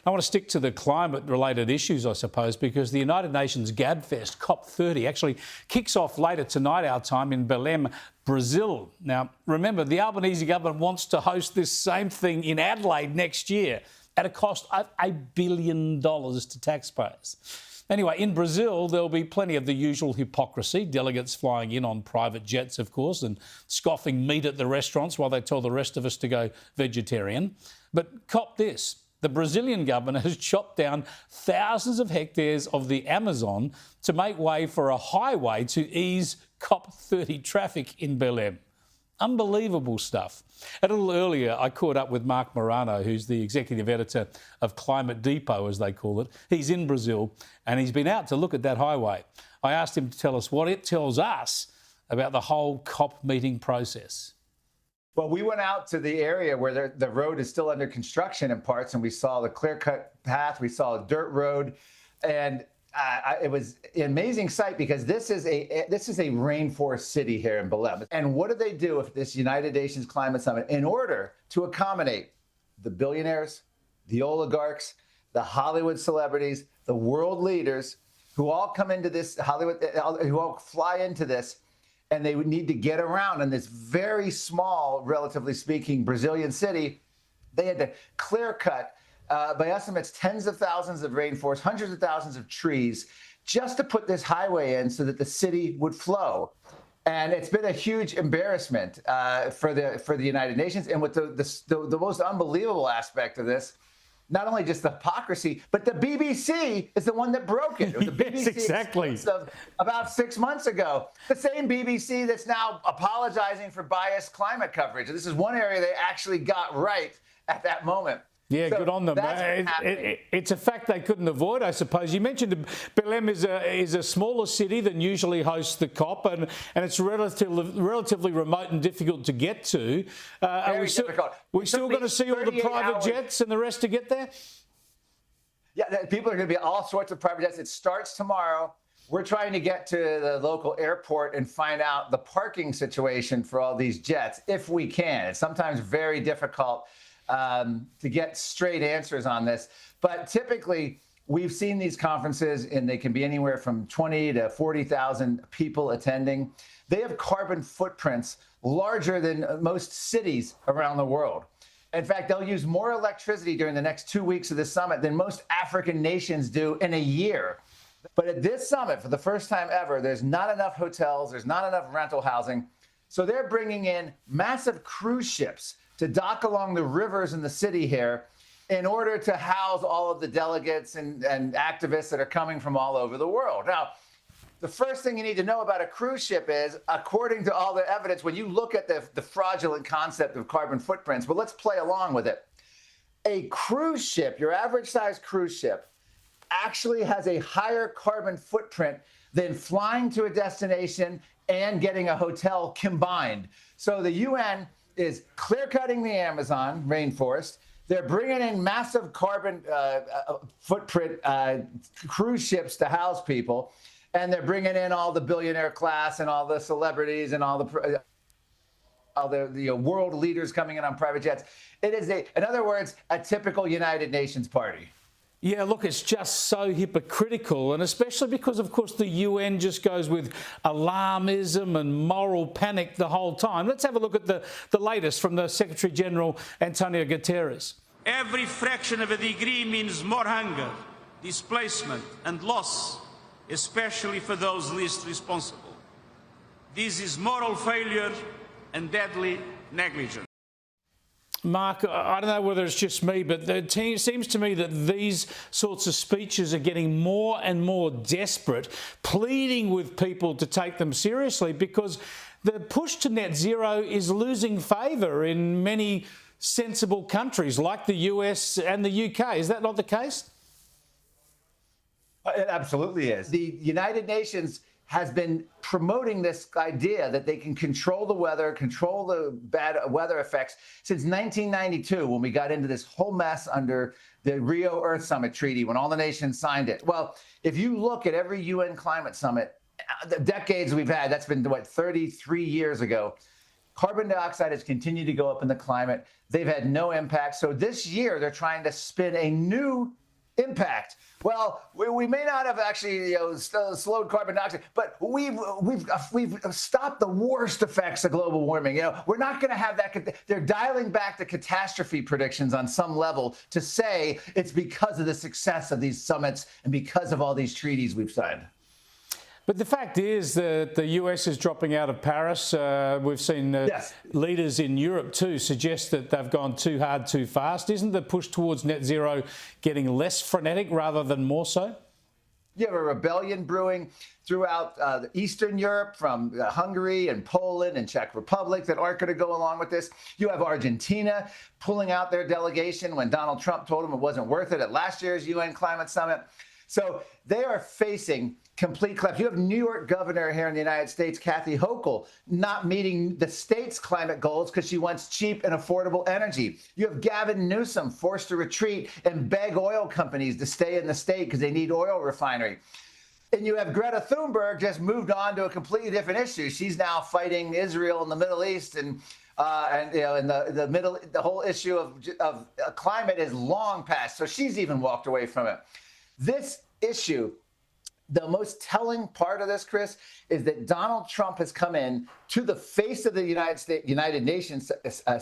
I want to stick to the climate-related issues, I suppose, because the United Nations GABFest COP30 actually kicks off later tonight, our time, in Belém, Brazil. Now, remember, the Albanese government wants to host this same thing in Adelaide next year at a cost of $1 billion to taxpayers. Anyway, in Brazil, there'll be plenty of the usual hypocrisy, delegates flying in on private jets, of course, and scoffing meat at the restaurants while they tell the rest of us to go vegetarian. But cop this, the Brazilian government has chopped down thousands of hectares of the Amazon to make way for a highway to ease COP30 traffic in Belém. Unbelievable stuff. A little earlier, I caught up with Mark Morano, who's the executive editor of Climate Depot, as they call it. He's in Brazil and he's been out to look at that highway. I asked him to tell us what it tells us about the whole COP meeting process. Well, we went out to the area where the road is still under construction in parts, and we saw the clear-cut path, we saw a dirt road, and it was an amazing sight because this is a rainforest city here in Belém. And what do they do with this United Nations Climate Summit in order to accommodate the billionaires, the oligarchs, the Hollywood celebrities, the world leaders who all come into this who all fly into this, and they would need to get around in this very small, relatively speaking, Brazilian city. They had to clear cut, by estimates, tens of thousands of rainforests, hundreds of thousands of trees, just to put this highway in so that the city would flow. And it's been a huge embarrassment for the United Nations. And what the most unbelievable aspect of this, not only just the hypocrisy, but the BBC is the one that broke it. It was the BBC Yes, exactly. of about 6 months ago. The same BBC that's now apologizing for biased climate coverage. This is one area they actually got right at that moment. Yeah, so good on them. It's a fact they couldn't avoid, I suppose. You mentioned Belém is a smaller city than usually hosts the COP, and it's relatively remote and difficult to get to. Are we still going to see all the private jets and the rest to get there? Yeah, people are going to be all sorts of private jets. It starts tomorrow. We're trying to get to the local airport and find out the parking situation for all these jets, if we can. It's sometimes very difficult to get straight answers on this. But typically, we've seen these conferences, and they can be anywhere from 20 to 40,000 people attending. They have carbon footprints larger than most cities around the world. In fact, they'll use more electricity during the next 2 weeks of the summit than most African nations do in a year. But at this summit, for the first time ever, there's not enough hotels, there's not enough rental housing. So they're bringing in massive cruise ships to dock along the rivers in the city here in order to house all of the delegates and activists that are coming from all over the world. Now, the first thing you need to know about a cruise ship is, according to all the evidence, when you look at the fraudulent concept of carbon footprints, but let's play along with it. A cruise ship, your average size cruise ship, actually has a higher carbon footprint than flying to a destination and getting a hotel combined. So the UN is clear-cutting the Amazon rainforest. They're bringing in massive carbon footprint cruise ships to house people, and they're bringing in all the billionaire class and all the celebrities and all the world leaders coming in on private jets. It is, in other words, a typical United Nations party. Yeah, look, it's just so hypocritical, and especially because, of course, the UN just goes with alarmism and moral panic the whole time. Let's have a look at the latest from the Secretary-General, Antonio Guterres. Every fraction of a degree means more hunger, displacement and loss, especially for those least responsible. This is moral failure and deadly negligence. Mark, I don't know whether it's just me, but it seems to me that these sorts of speeches are getting more and more desperate, pleading with people to take them seriously, because the push to net zero is losing favour in many sensible countries like the US and the UK. Is that not the case? It absolutely is. The United Nations has been promoting this idea that they can control the weather, control the bad weather effects since 1992, when we got into this whole mess under the Rio Earth Summit Treaty, when all the nations signed it. Well, if you look at every UN climate summit, the decades we've had, that's been, 33 years ago, Carbon dioxide has continued to go up in the climate. They've had no impact. So this year, they're trying to spin a new impact. Well, we may not have actually slowed carbon dioxide, but we've stopped the worst effects of global warming. We're not going to have that. They're dialing back the catastrophe predictions on some level to say it's because of the success of these summits and because of all these treaties we've signed. But the fact is that the US is dropping out of Paris. We've seen leaders in Europe too suggest that they've gone too hard, too fast. Isn't the push towards net zero getting less frenetic rather than more so? You have a rebellion brewing throughout Eastern Europe, from Hungary and Poland and Czech Republic, that aren't going to go along with this. You have Argentina pulling out their delegation when Donald Trump told them it wasn't worth it at last year's UN climate summit. So they are facing complete collapse. You have New York governor here in the United States, Kathy Hochul, not meeting the state's climate goals because she wants cheap and affordable energy. You have Gavin Newsom forced to retreat and beg oil companies to stay in the state because they need oil refinery. And you have Greta Thunberg just moved on to a completely different issue. She's now fighting Israel in the Middle East, and the whole issue of climate is long past. So she's even walked away from it. This issue, the most telling part of this, Chris, is that Donald Trump has come in to the face of the United Nations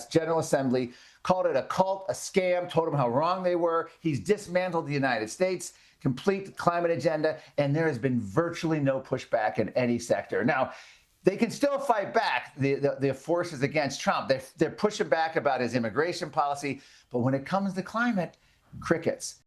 General Assembly, called it a cult, a scam, told them how wrong they were. He's dismantled the United States, complete climate agenda, and there has been virtually no pushback in any sector. Now, they can still fight back, the forces against Trump. They're pushing back about his immigration policy, but when it comes to climate, crickets.